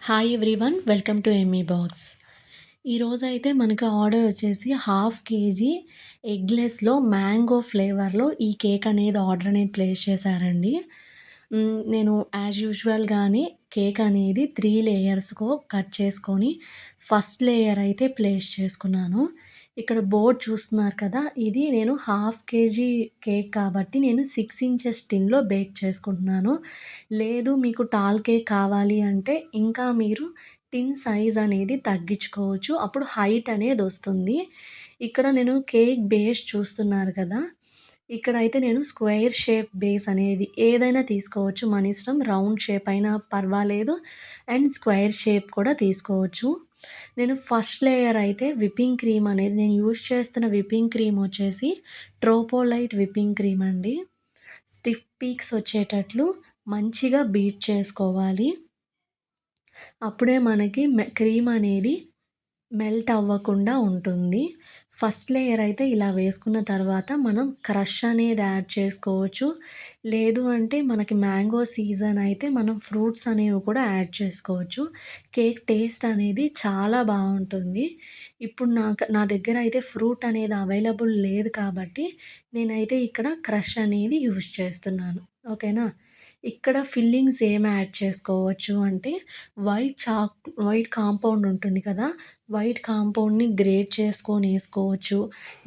Hi everyone welcome to Emmy box. ఈరోజైతే మనకి order వచ్చేసి హాఫ్ కేజీ ఎగ్లెస్లో మ్యాంగో ఫ్లేవర్లో ఈ కేక్ అనేది ఆర్డర్ అనేది ప్లేస్ చేశారండి. నేను యాజ్ యూజువల్గానే కేక్ అనేది 3 లేయర్స్‌కో కట్ చేసుకొని ఫస్ట్ లేయర్ అయితే ప్లేస్ చేసుకున్నాను. ఇక్కడ బోర్డ్ చూస్తున్నారు కదా! ఇది నేను హాఫ్ కేజీ కేక్ కాబట్టి నేను 6 ఇంచెస్ టిన్‌లో బేక్ చేసుకుంటున్నాను. లేదు మీకు టాల్ కేక్ కావాలి అంటే ఇంకా మీరు టిన్ సైజ్ అనేది తగ్గించుకోవచ్చు. అప్పుడు హైట్ అనేదొస్తుంది. ఇక్కడ నేను కేక్ బేస్ చూస్తున్నారు కదా! ఇక్కడైతే నేను స్క్వేర్ షేప్ బేస్ అనేది ఏదైనా తీసుకోవచ్చు మన ఇష్టం. రౌండ్ షేప్ అయినా పర్వాలేదు అండ్ స్క్వేర్ షేప్ కూడా తీసుకోవచ్చు. నేను ఫస్ట్ లేయర్ అయితే విప్పింగ్ క్రీమ్ అనేది నేను యూజ్ చేస్తున్న విప్పింగ్ క్రీమ్ వచ్చేసి ట్రోపోలైట్ విప్పింగ్ క్రీమ్ అండి. స్టిఫ్ పీక్స్ వచ్చేటట్లు మంచిగా బీట్ చేసుకోవాలి. అప్పుడే మనకి క్రీమ్ అనేది మెల్ట్ అవ్వకుండా ఉంటుంది. ఫస్ట్ లేయర్ అయితే ఇలా వేసుకున్న తర్వాత మనం క్రష్ అనేది యాడ్ చేసుకోవచ్చు. లేదు అంటే మనకి మ్యాంగో సీజన్ అయితే మనం ఫ్రూట్స్ అనేవి కూడా యాడ్ చేసుకోవచ్చు. కేక్ టేస్ట్ అనేది చాలా బావుంటుంది. ఇప్పుడు నా దగ్గర అయితే ఫ్రూట్ అనేది అవైలబుల్ లేదు కాబట్టి నేనైతే ఇక్కడ క్రష్ అనేది యూజ్ చేస్తున్నాను. ఓకేనా? ఇక్కడ ఫిల్లింగ్స్ ఏం యాడ్ చేసుకోవచ్చు అంటే వైట్ కాంపౌండ్ ఉంటుంది కదా! వైట్ కాంపౌండ్‌ని గ్రేట్ చేసుకొని ఏసుకోవచ్చు.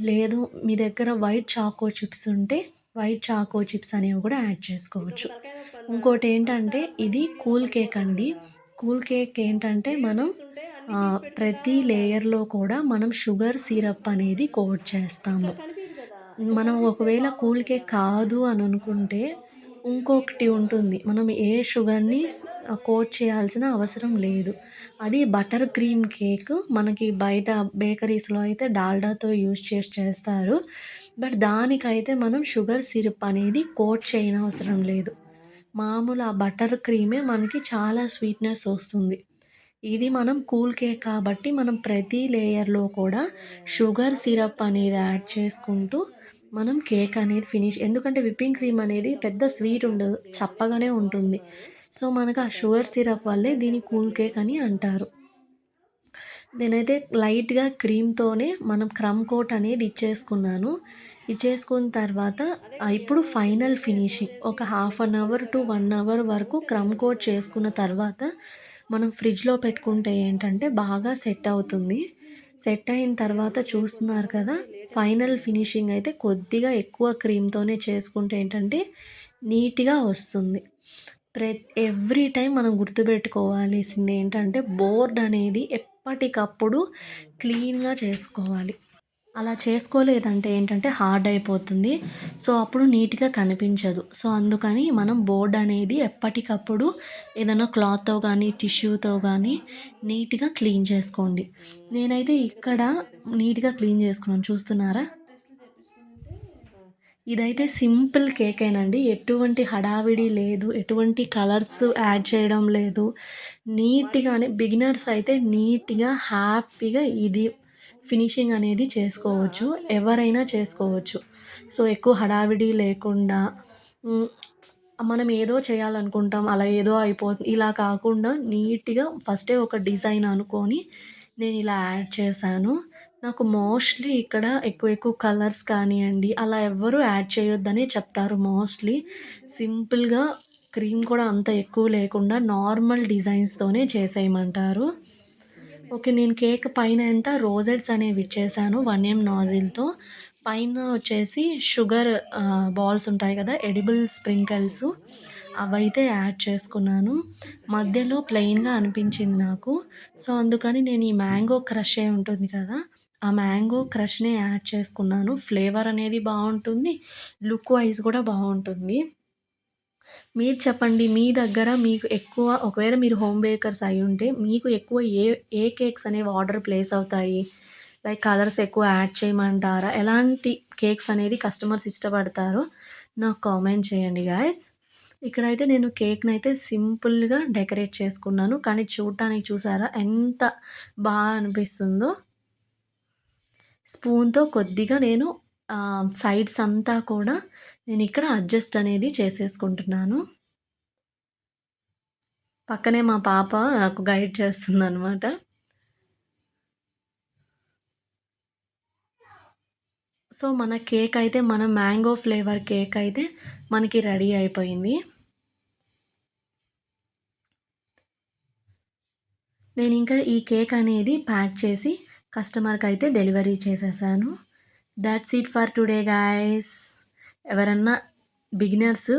లేదు మీ దగ్గర వైట్ చాకో చిప్స్ ఉంటే వైట్ చాకో చిప్స్ అనేవి కూడా యాడ్ చేసుకోవచ్చు. తలకాయ నొప్పన్నా అంతా ఇంకోటేంటంటే ఇది కూల్ కేక్ అండి. పడుకోబెట్టేవాళ్ళంట. కూల్ కేక్ ఏంటంటే వీడియో మనం చూస్తుంటే అన్నీ తీసి పెట్టుకుంటా ప్రతి ఉంటారు. లేయర్‌లో కూడా మనం షుగర్ సిరప్ అనేది కోట్ ఇక్కడ చేస్తాము. కనిపియదు కదా! ఇక్కడ మనం కనిపిస్తే ఒకవేళ కూల్ బాగోదు కేక్ కదా! కాదు అని అనుకుంటే, ఇంకొకటి ఉంటుంది. మనం ఏ షుగర్‌ని కోట్ చేయాల్సిన అవసరం లేదు. అది బటర్ క్రీమ్ కేక్. మనకి బయట బేకరీస్‌లో అయితే డాల్డాతో యూజ్ చేసి చేస్తారు. బట్ దానికైతే మనం షుగర్ సిరప్ అనేది కోట్ చేయనవసరం లేదు. మామూలు ఆ బటర్ క్రీమే మనకి చాలా స్వీట్‌నెస్ వస్తుంది. ఇది మనం కూల్ కేక్ కాబట్టి మనం ప్రతి లేయర్‌లో కూడా షుగర్ సిరప్ అనేది యాడ్ చేసుకుంటూ మనం కేక్ అనేది ఎందుకంటే విప్పింగ్ క్రీమ్ అనేది పెద్ద స్వీట్ ఉండదు. చప్పగానే ఉంటుంది. సో, మనకు ఆ షుగర్ సిరప్ వల్లే దీన్ని కూల్ కేక్ అని అంటారు. నేనైతే లైట్‌గా క్రీమ్‌తోనే మనం క్రమ్ కోట్ అనేది ఇచ్చేసుకున్నాను. ఇచ్చేసుకున్న తర్వాత అదే కదా! మీ ఇప్పుడు అమ్మ ఫైనల్ చెప్పింది ఫోన్ ఫినిషింగ్ చేసి ఒక హాఫ్ అన్ అవర్ టు 1 చెప్పారంట. అవర్ వరకు చెప్తే క్రమ్ అప్పుడు కోట్ చేసుకున్న తర్వాత మనం ఫ్రిడ్జ్‌లో పెట్టుకుంటే ఏంటంటే బాగా సెట్ అవుతుంది. సెట్ అయిన తర్వాత చూస్తున్నారు కదా! చేయకుండానే లేట్ ఫైనల్ అయిపోయింది. ఫినిషింగ్ అయితే కొద్దిగా ఎక్కువ క్రీమ్‌తోనే చేసుకుంటే ఏంటంటే నీట్‌గా వస్తుంది. ఎవ్రీ టైమ్ మనం గుర్తుపెట్టుకోవాల్సింది ఏంటంటే బోర్డ్ అనేది ఎప్పటికప్పుడు క్లీన్‌గా చేసుకోవాలి. అలా చేసుకోలేదంటే ఏంటంటే హార్డ్ అయిపోతుంది. సో, అప్పుడు నీట్‌గా కనిపించదు. సో, అందుకని మనం బోర్డ్ అనేది ఎప్పటికప్పుడు ఏదైనా క్లాత్‌తో గానీ, టిష్యూతో గానీ నీట్‌గా క్లీన్ చేసుకోండి. నేనైతే ఇంకా ఇక్కడ టెస్ట్‌లు చేపించుకున్నారా? నీట్‌గా క్లీన్ చేసుకున్నాను చూస్తున్నారా? టెస్ట్‌లు చేపించుకొనుంటే ఆ! ఇదైతే సింపుల్ కేకేనండి. ఎటువంటి హడావిడి లేదు. ఎటువంటి కలర్స్ యాడ్ చేయడం లేదు. నీట్‌గానే బిగినర్స్ అయితే నీట్‌గా, హ్యాపీగా ఇది ఫినిషింగ్ అనేది ఆ! చేసుకోవచ్చు. ఆకలేస్తుంది ఎవరైనా నాకు. చేసుకోవచ్చు. సో, ఎక్కువ హడావిడి లేకుండా హ్మ్. మనం ఏదో చేయాలనుకుంటాం. అలా ఏదో అయిపోతుంది. ఇలా కాకుండా నీట్‌గా ఫస్టే ఒక డిజైన్ అనుకోని నేనిలా యాడ్ చేశాను. నాకు మోస్ట్‌లీ ఇక్కడ ఎక్కువ ఎక్కువ కలర్స్ కానియండి, అలా ఎవ్వరూ యాడ్ చేయొద్దనే చెప్తారు మోస్ట్‌లీ. సింపుల్‌గా క్రీమ్ కూడా అంత ఎక్కువ లేకుండా నార్మల్ డిజైన్స్‌తోనే చేసేయమంటారు. ఓకే. నేను కేక్ పైన ఎంత రోజెట్స్ అనేవి ఇచ్చేసాను 1 నాజిల్‌తో. పైన వచ్చేసి షుగర్ బాల్స్ ఉంటాయి కదా! ఎడిబుల్ స్ప్రింకిల్స్ అవైతే యాడ్ చేసుకున్నాను. మధ్యలో ప్లెయిన్‌గా అనిపించింది నాకు. సో, అందుకని నేను ఈ మ్యాంగో క్రషే ఉంటుంది కదా! ఆ మ్యాంగో క్రష్‌ని యాడ్ చేసుకున్నాను. ఫ్లేవర్ అనేది బావుంటుంది. లుక్ వైస్ కూడా బావుంటుంది. మీరు చెప్పండి. మీ దగ్గర మీకు ఎక్కువ ఒకవేళ మీరు హోమ్ బేకర్స్ అయ్యుంటే మీకు ఎక్కువ ఏ కేక్స్ అనేవి ఆర్డర్ ప్లేస్ అవుతాయి? లైక్ కలర్స్ ఎక్కువ యాడ్ చేయమంటారా? ఎలాంటి కేక్స్ అనేది కస్టమర్స్ ఇష్టపడతారో నాకు కామెంట్ చేయండి గైస్. ఇక్కడైతే నేను కేక్‌నైతే సింపుల్‌గా డెకరేట్ చేసుకున్నాను. కానీ చూడటానికి చూసారా ఎంత అనిపిస్తుందో. స్పూన్‌తో కొద్దిగా నేను సైడ్స్ అంతా కూడా నేనిక్కడ అడ్జస్ట్ అనేది చేసేసుకుంటున్నాను. పక్కనే మా పాప నాకు గైడ్ చేస్తుందనమాట. సో, మన కేక్ అయితే మన మ్యాంగో ఫ్లేవర్ కేక్ అయితే మనకి రెడీ అయిపోయింది. నేనింకా ఈ కేక్ అనేది ప్యాక్ చేసి కస్టమర్‌కైతే డెలివరీ చేసేసాను. Thoughts it for today guys. ఎవరన్నా బిగినర్స్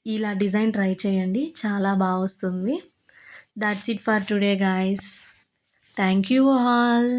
ఇలా డిజైన్ ట్రై చేయండి. చాలా బా వస్తుంది. Thoughts it for today guys. Thank you all.